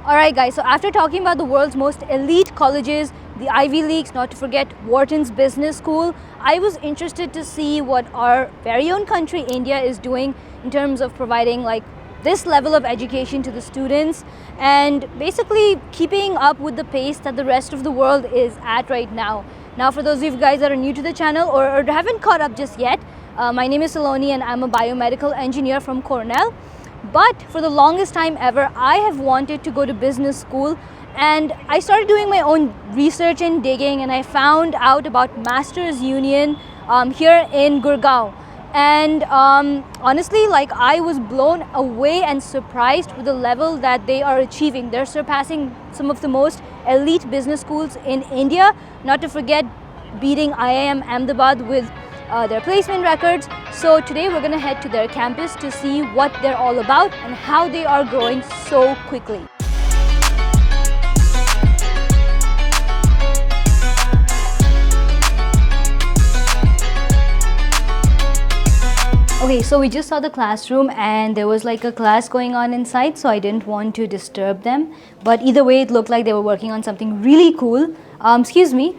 Alright guys, so after talking about the world's most elite colleges, the Ivy Leagues, not to forget Wharton's business school, I was interested to see what our very own country, India, is doing in terms of providing like this level of education to the students and basically keeping up with the pace that the rest of the world is at right now. Now for those of you guys that are new to the channel or haven't caught up just yet, my name is Saloni and I'm a biomedical engineer from Cornell. But for the longest time ever, I have wanted to go to business school, and I started doing my own research and digging, and I found out about Masters Union here in Gurgaon. And honestly, like, I was blown away and surprised with the level that they are achieving. They're surpassing some of the most elite business schools in India, not to forget beating IIM Ahmedabad with their placement records. So today we're going to head to their campus to see what they're all about and how they are growing so quickly. Okay, so we just saw the classroom and there was like a class going on inside, so I didn't want to disturb them. But either way, it looked like they were working on something really cool. Excuse me.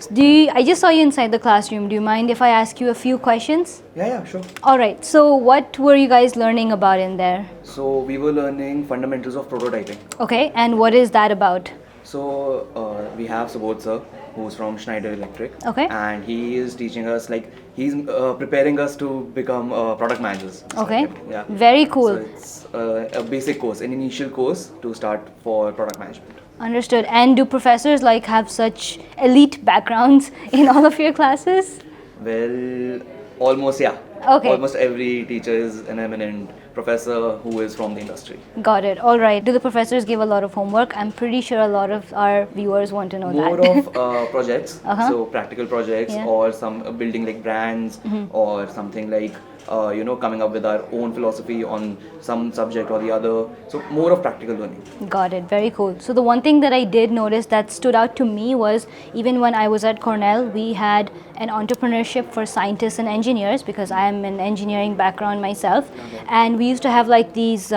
I just saw you inside the classroom. Do you mind if I ask you a few questions? Yeah, sure. All right. So what were you guys learning about in there? So we were learning fundamentals of prototyping. Okay. And what is that about? So we have Subodh sir, who's from Schneider Electric. Okay. And he is teaching us, like, he's preparing us to become product managers. Okay. So, yeah. Very cool. So it's a basic course, an initial course to start for product management. Understood. And do professors like have such elite backgrounds in all of your classes? Well, almost, yeah. Okay. Almost every teacher is an eminent professor who is from the industry. Got it. All right. Do the professors give a lot of homework? I'm pretty sure a lot of our viewers want to know More that. of projects, so practical projects, Yeah. or some building like brands, or something like coming up with our own philosophy on some subject or the other. So more of practical learning. Got it. Very cool. So the one thing that I did notice that stood out to me was even when I was at Cornell, we had an entrepreneurship for scientists and engineers because I am an engineering background myself. Okay. And we used to have like these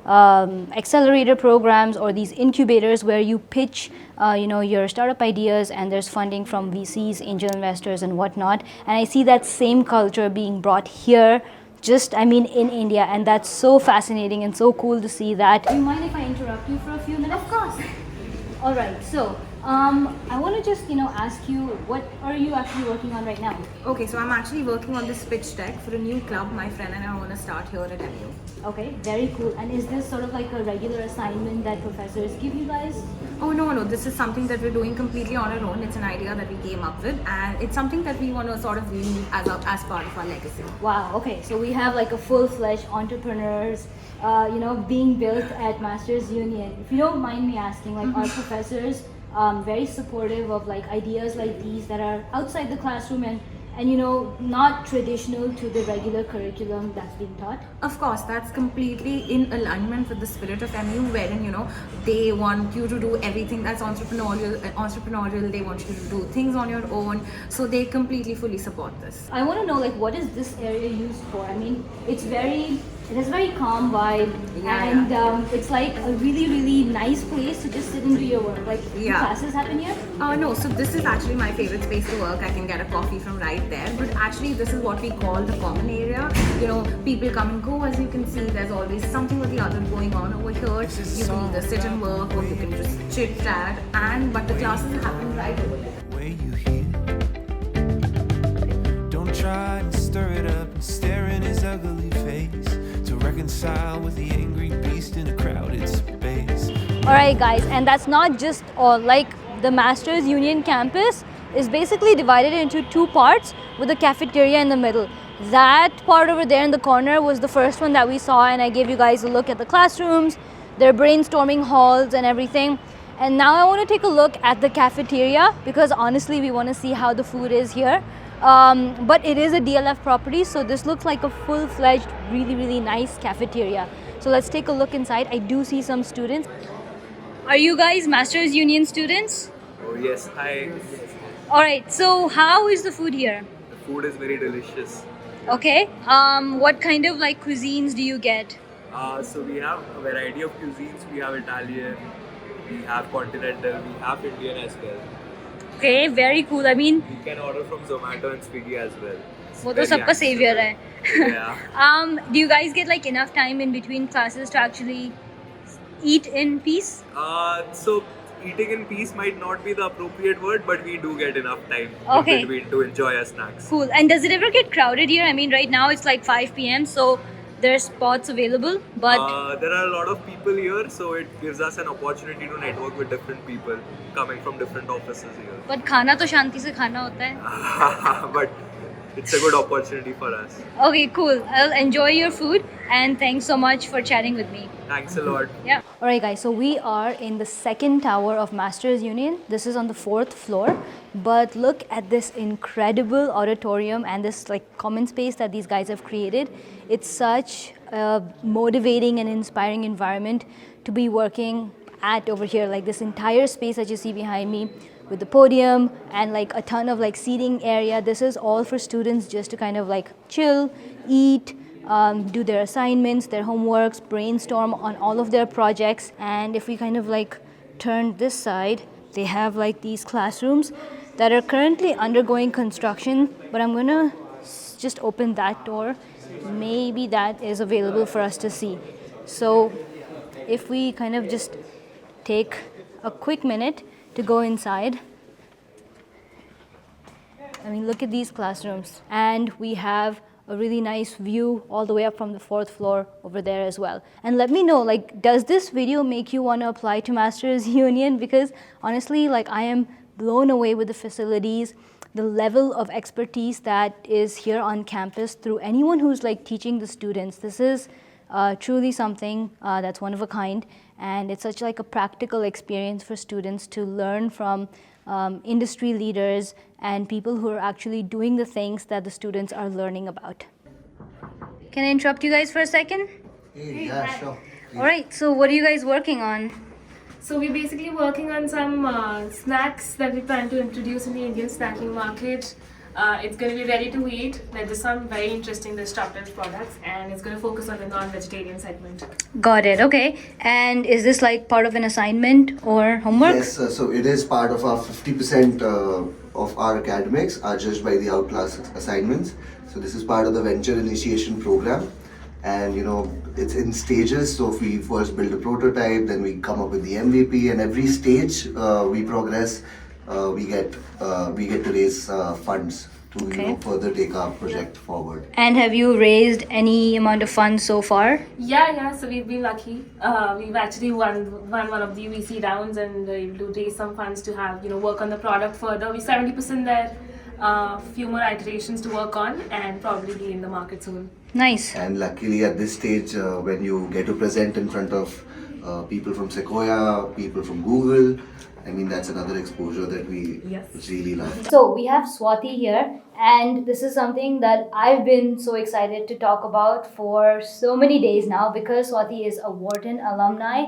accelerator programs or these incubators where you pitch your startup ideas and there's funding from VCs, angel investors and whatnot. And I see that same culture being brought here in India, and that's so fascinating and so cool to see that. Do you mind if I interrupt you for a few minutes? Of course. All right, so I want to just ask you, what are you actually working on right now? Okay, so I'm actually working on this pitch deck for a new club my friend and I want to start here at MU. Okay, very cool. And is this sort of like a regular assignment that professors give you guys? Oh no, this is something that we're doing completely on our own. It's an idea that we came up with and it's something that we want to sort of leave as part of our legacy. Wow, okay, so we have like a full-fledged entrepreneurs being built at Masters Union. If you don't mind me asking, like, are professors very supportive of like ideas like these that are outside the classroom and not traditional to the regular curriculum that's being taught? Of course, that's completely in alignment with the spirit of MU, wherein they want you to do everything that's entrepreneurial. They want you to do things on your own, so they completely fully support this. I want to know, like, what is this area used for? I mean, it has a very calm vibe, it's like a really, really nice place to just sit and do your work. Like, do classes happen here? No, so this is actually my favorite space to work. I can get a coffee from right there, but actually this is what we call the common area. People come and go, as you can see. There's always something or the other going on over here. You can either sit and work or you can just chit chat, but the classes happen right over there. Don't try and stir it up and stare in his ugly face to reconcile with the angry beast in a crowded space. All right, guys, and that's not just all. Like, the Masters Union campus is basically divided into two parts with a cafeteria in the middle. That part over there in the corner was the first one that we saw, and I gave you guys a look at the classrooms, their brainstorming halls and everything. And now I want to take a look at the cafeteria because honestly we want to see how the food is here. But it is a DLF property, so this looks like a full-fledged, really, really nice cafeteria. So let's take a look inside. I do see some students. Are you guys Masters Union students? Oh yes, hi. All right, so how is the food here? The food is very delicious. Okay, what kind of like cuisines do you get? So we have a variety of cuisines. We have Italian, we have continental, we have Indian as well. Okay, very cool. I mean, We can order from Zomato and Swiggy as well. It's वो तो very सबका savior accessible. है. Yeah. Do you guys get like enough time in between classes to actually eat in peace? So eating in peace might not be the appropriate word, but we do get enough time Okay. in between to enjoy our snacks. Cool. And does it ever get crowded here? I mean, right now it's like 5 p.m. so there's spots available, but There are a lot of people here, so it gives us an opportunity to network with different people coming from different offices here. but खाना तो शांति से खाना होता है. But it's a good opportunity for us. Okay, cool. I'll enjoy your food and thanks so much for chatting with me. Thanks a lot. Yeah. Alright guys, so we are in the second tower of Masters Union. This is on the 4th floor. But look at this incredible auditorium and this like common space that these guys have created. It's such a motivating and inspiring environment to be working at over here. Like this entire space that you see behind me with the podium and like a ton of like seating area. This is all for students just to kind of like chill, eat, do their assignments, their homeworks, brainstorm on all of their projects. And if we kind of like turn this side, they have like these classrooms that are currently undergoing construction, but I'm gonna just open that door. Maybe that is available for us to see. So if we kind of just take a quick minute to go inside. I mean, look at these classrooms. And we have a really nice view all the way up from the 4th floor over there as well. And let me know, like, does this video make you want to apply to Masters Union? Because honestly, like, I am blown away with the facilities, the level of expertise that is here on campus through anyone who's like teaching the students. This is truly something that's one of a kind, and it's such like a practical experience for students to learn from industry leaders and people who are actually doing the things that the students are learning about. Can I interrupt you guys for a second? Hey, yeah, sure. All right, so what are you guys working on? So we're basically working on some snacks that we're trying to introduce in the Indian snacking market. It's going to be ready to eat. There's some very interesting disruptive products, and it's going to focus on the non-vegetarian segment. Got it, okay. And is this like part of an assignment or homework? Yes, so it is part of our 50% of our academics are judged by the outclass assignments. So this is part of the venture initiation program. And you know, it's in stages. So if we first build a prototype, then we come up with the MVP, and every stage we progress, we get to raise funds to further take our project forward. And have you raised any amount of funds so far? Yeah. So we've been lucky. We've actually won one of the VC rounds, and able to raise some funds to have work on the product further. We're 70% there. Few more iterations to work on, and probably be in the market soon. Nice. And luckily at this stage, when you get to present in front of people from Sequoia, people from Google, I mean, that's another exposure that we really love. So we have Swati here, and this is something that I've been so excited to talk about for so many days now, because Swati is a Wharton alumni.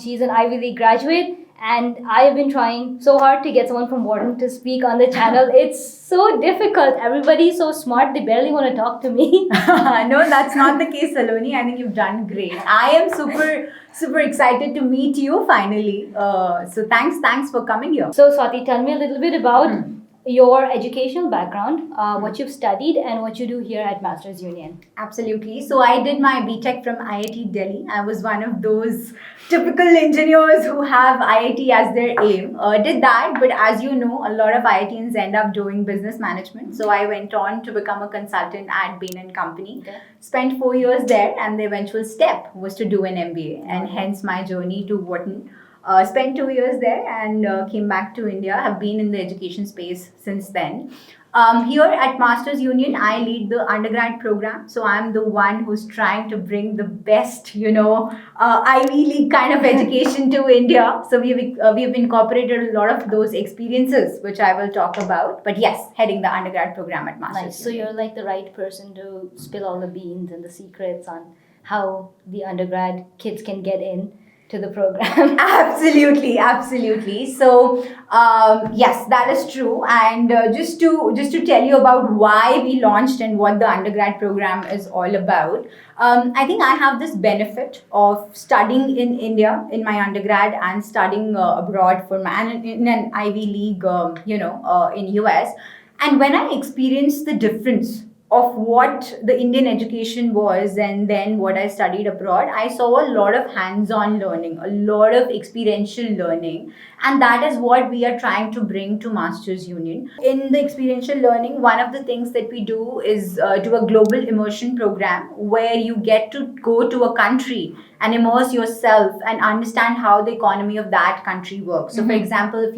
She's an Ivy League graduate, and I have been trying so hard to get someone from Wharton to speak on the channel. It's so difficult. Everybody's so smart, they barely want to talk to me. No, that's not the case, Saloni. I think you've done great. I am super excited to meet you finally. So thanks for coming here. So Swati, tell me a little bit about your educational background, what you've studied and what you do here at Masters Union. Absolutely. So I did my BTech from IIT Delhi. I was one of those typical engineers who have IIT as their aim. Did that, but as you know, a lot of IITians end up doing business management. So I went on to become a consultant at Bain & Company. Okay. Spent 4 years there, and the eventual step was to do an MBA, and hence my journey to Wharton. Spent 2 years there and came back to India. Have been in the education space since then. Here at Masters Union, I lead the undergrad program. So I'm the one who's trying to bring the best, Ivy League kind of education to India. So we've incorporated a lot of those experiences, which I will talk about. But yes, heading the undergrad program at Masters Nice. So Union. you're like the right person to spill all the beans and the secrets on how the undergrad kids can get in to the program. Absolutely, absolutely. So yes, that is true. And just to tell you about why we launched and what the undergrad program is all about. I think I have this benefit of studying in India in my undergrad and studying abroad for in an Ivy League, in US. And when I experienced the difference of what the Indian education was and then what I studied abroad, I saw a lot of hands-on learning, a lot of experiential learning, and that is what we are trying to bring to Masters Union. In the experiential learning, one of the things that we do is do a global immersion program where you get to go to a country and immerse yourself and understand how the economy of that country works. So, for example, if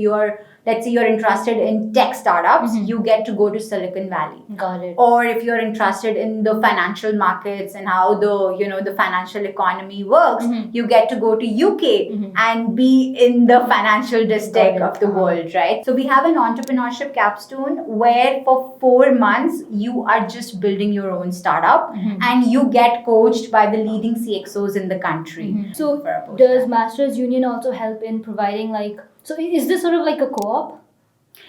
let's say you're interested in tech startups, you get to go to Silicon Valley. Got it. Or if you're interested in the financial markets and how the financial economy works, you get to go to UK and be in the financial district of the world, right? So we have an entrepreneurship capstone where for 4 months you are just building your own startup and you get coached by the leading CXOs in the country. So does Masters Union also help in providing so is this sort of like a co-op?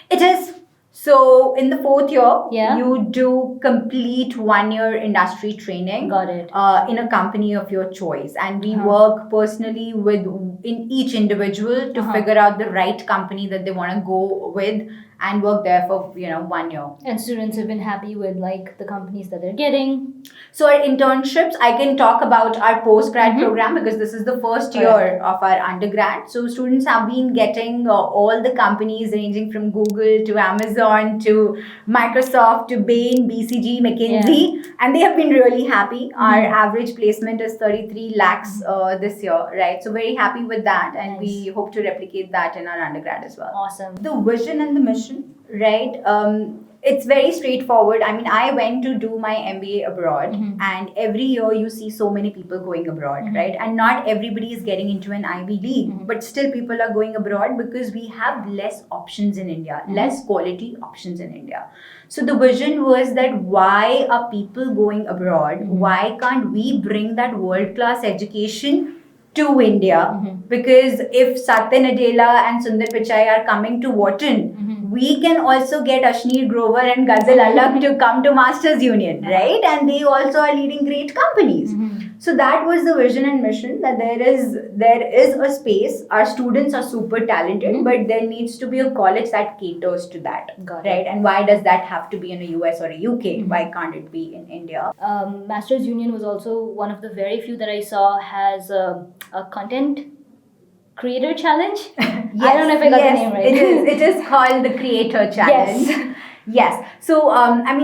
It is. So in the 4th year, Yeah. you do complete 1-year industry training. Got it. In a company of your choice, and we work personally in each individual to figure out the right company that they want to go with and work there for 1 year. And students have been happy with the companies that they're getting. So our internships, I can talk about our postgrad program because this is the first year of our undergrad. So students have been getting all the companies ranging from Google to Amazon to Microsoft to Bain, BCG, McKinsey, and they have been really happy. Our average placement is 33 lakhs this year, right? So very happy with that, and we hope to replicate that in our undergrad as well. Awesome. The vision and the mission, right? It's very straightforward. I mean, I went to do my MBA abroad, and every year you see so many people going abroad, right? And not everybody is getting into an Ivy League, but still people are going abroad because we have less options in India, less quality options in India. So the vision was that why are people going abroad? Why can't we bring that world-class education to India? Because if Satya Nadella and Sundar Pichai are coming to Wharton, we can also get Ashneer Grover and Ghazal Alak to come to Masters Union, right? And they also are leading great companies. So that was the vision and mission, that there is a space. Our students are super talented, but there needs to be a college that caters to that, right? And why does that have to be in a US or a UK? Why can't it be in India? Masters Union was also one of the very few that I saw has a content creator challenge. I don't know if I got the name right. It is called the Creator Challenge. Yes. So,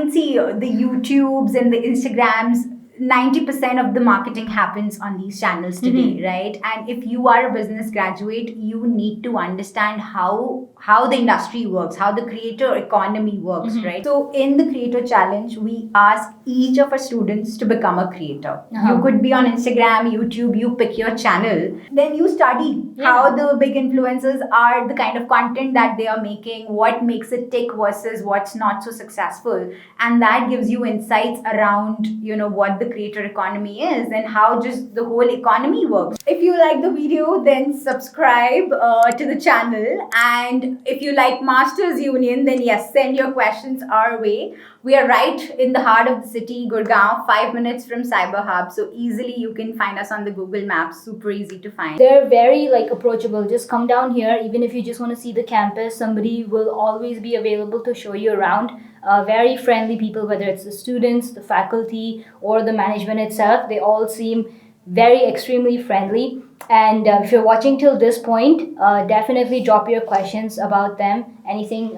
see, the YouTubes and the Instagrams, 90% of the marketing happens on these channels today, right? And if you are a business graduate, you need to understand how the industry works, how the creator economy works, right? So in the Creator Challenge, we ask each of our students to become a creator. You could be on Instagram, YouTube, you pick your channel, then you study how the big influencers are, the kind of content that they are making, what makes it tick versus what's not so successful. And that gives you insights around, what the creator economy is and how just the whole economy works. If you like the video, then subscribe to the channel. And if you like Masters Union, then yes, send your questions our way. We are right in the heart of the city, Gurgaon, 5 minutes from Cyber Hub. So easily you can find us on the Google Maps, super easy to find. They're very approachable. Just come down here. Even if you just want to see the campus, somebody will always be available to show you around. Very friendly people, whether it's the students, the faculty, or the management itself. They all seem very extremely friendly. And if you're watching till this point, definitely drop your questions about them. Anything,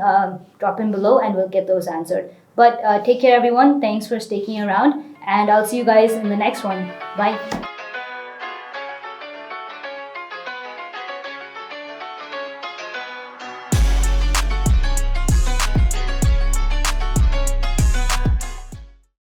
drop in below and we'll get those answered. But take care, everyone. Thanks for sticking around. And I'll see you guys in the next one. Bye.